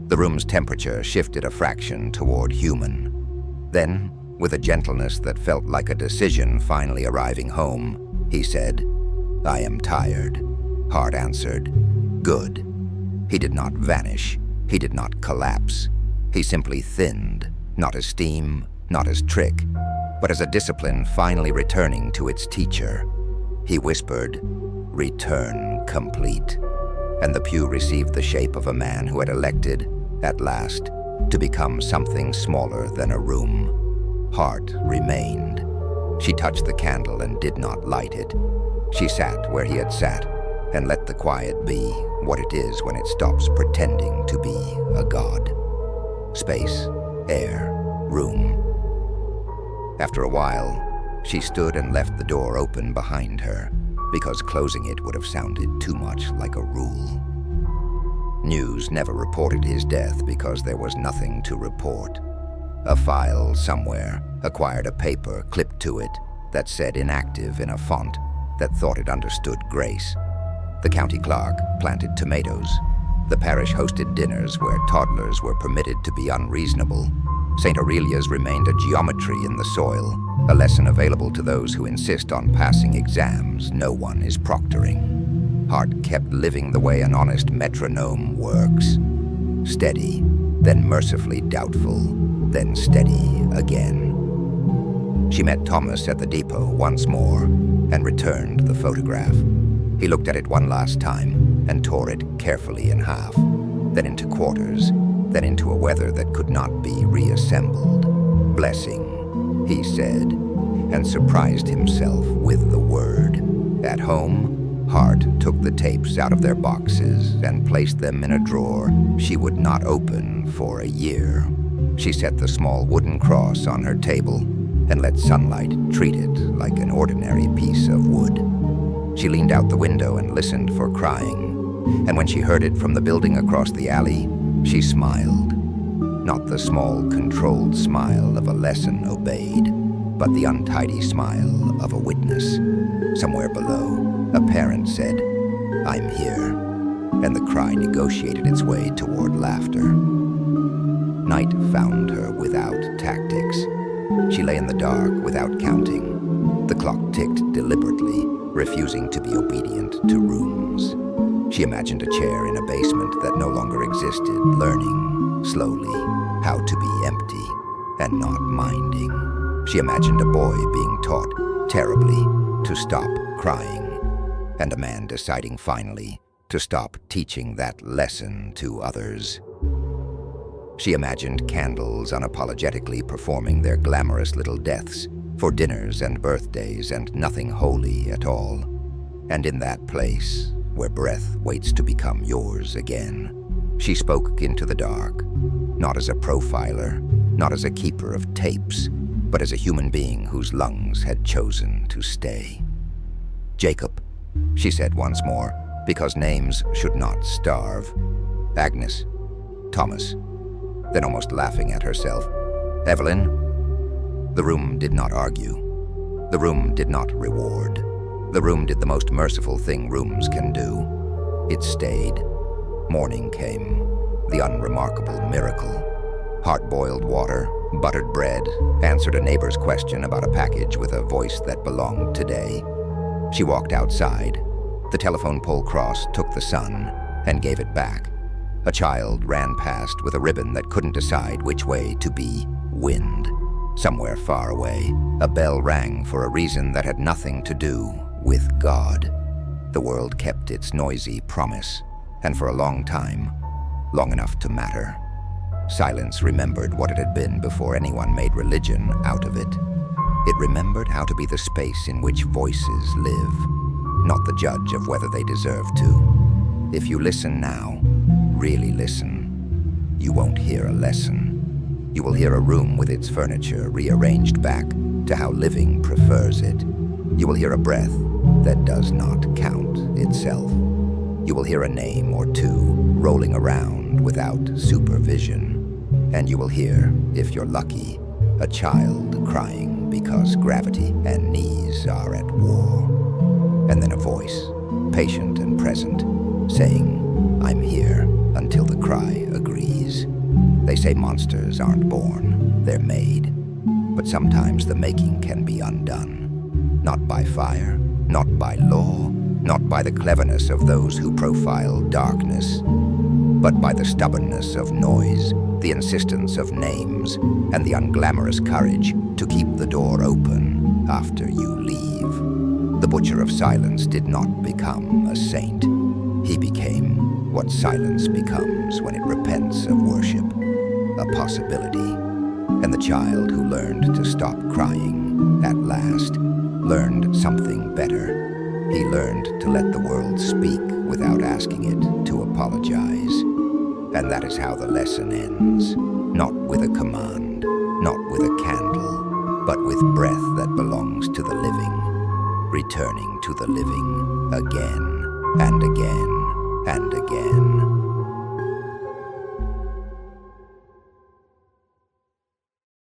The room's temperature shifted a fraction toward human. Then, with a gentleness that felt like a decision finally arriving home, he said, "I am tired." Hart answered, "Good." He did not vanish. He did not collapse. He simply thinned, not as steam, not as trick, but as a discipline finally returning to its teacher. He whispered, "Return complete." And the pew received the shape of a man who had elected, at last, to become something smaller than a room. Hart remained. She touched the candle and did not light it. She sat where he had sat and let the quiet be what it is when it stops pretending to be a god. Space, air, room. After a while, she stood and left the door open behind her, because closing it would have sounded too much like a rule. News never reported his death because there was nothing to report. A file somewhere acquired a paper clipped to it that said inactive in a font that thought it understood grace. The county clerk planted tomatoes. The parish hosted dinners where toddlers were permitted to be unreasonable. St. Aurelia's remained a geometry in the soil, a lesson available to those who insist on passing exams no one is proctoring. Hart kept living the way an honest metronome works. Steady, then mercifully doubtful, then steady again. She met Thomas at the depot once more and returned the photograph. He looked at it one last time and tore it carefully in half, then into quarters, then into a weather that could not be reassembled. "Blessing," he said, and surprised himself with the word. At home, Hart took the tapes out of their boxes and placed them in a drawer she would not open for a year. She set the small wooden cross on her table and let sunlight treat it like an ordinary piece of wood. She leaned out the window and listened for crying, and when she heard it from the building across the alley, she smiled. Not the small, controlled smile of a lesson obeyed, but the untidy smile of a witness. Somewhere below, a parent said, "I'm here," and the cry negotiated its way toward laughter. Night found her without tactics. She lay in the dark without counting. The clock ticked deliberately, refusing to be obedient to rooms. She imagined a chair in a basement that no longer existed, learning, slowly, how to be empty and not minding. She imagined a boy being taught, terribly, to stop crying, and a man deciding finally to stop teaching that lesson to others. She imagined candles unapologetically performing their glamorous little deaths for dinners and birthdays and nothing holy at all. And in that place, where breath waits to become yours again, she spoke into the dark, not as a profiler, not as a keeper of tapes, but as a human being whose lungs had chosen to stay. "Jacob," she said once more, because names should not starve. "Agnes, Thomas," then almost laughing at herself, "Evelyn." The room did not argue. The room did not reward. The room did the most merciful thing rooms can do. It stayed. Morning came, the unremarkable miracle. Hard-boiled water, buttered bread, answered a neighbor's question about a package with a voice that belonged today. She walked outside. The telephone pole cross took the sun and gave it back. A child ran past with a ribbon that couldn't decide which way to be wind. Somewhere far away, a bell rang for a reason that had nothing to do with God. The world kept its noisy promise, and for a long time, long enough to matter. Silence remembered what it had been before anyone made religion out of it. It remembered how to be the space in which voices live, not the judge of whether they deserve to. If you listen now, really listen, you won't hear a lesson. You will hear a room with its furniture rearranged back to how living prefers it. You will hear a breath that does not count itself. You will hear a name or two rolling around without supervision. And you will hear, if you're lucky, a child crying because gravity and knees are at war. And then a voice, patient and present, saying, "I'm here," until the cry agrees. They say monsters aren't born, they're made. But sometimes the making can be undone. Not by fire, not by law, not by the cleverness of those who profile darkness, but by the stubbornness of noise, the insistence of names, and the unglamorous courage to keep the door open after you leave. The butcher of silence did not become a saint. He became what silence becomes when it repents of worship, a possibility. And the child who learned to stop crying, at last, learned something better. He learned to let the world speak without asking it to apologize. And that is how the lesson ends, not with a command, not with a candle, but with breath that belongs to the living, returning to the living again and again and again.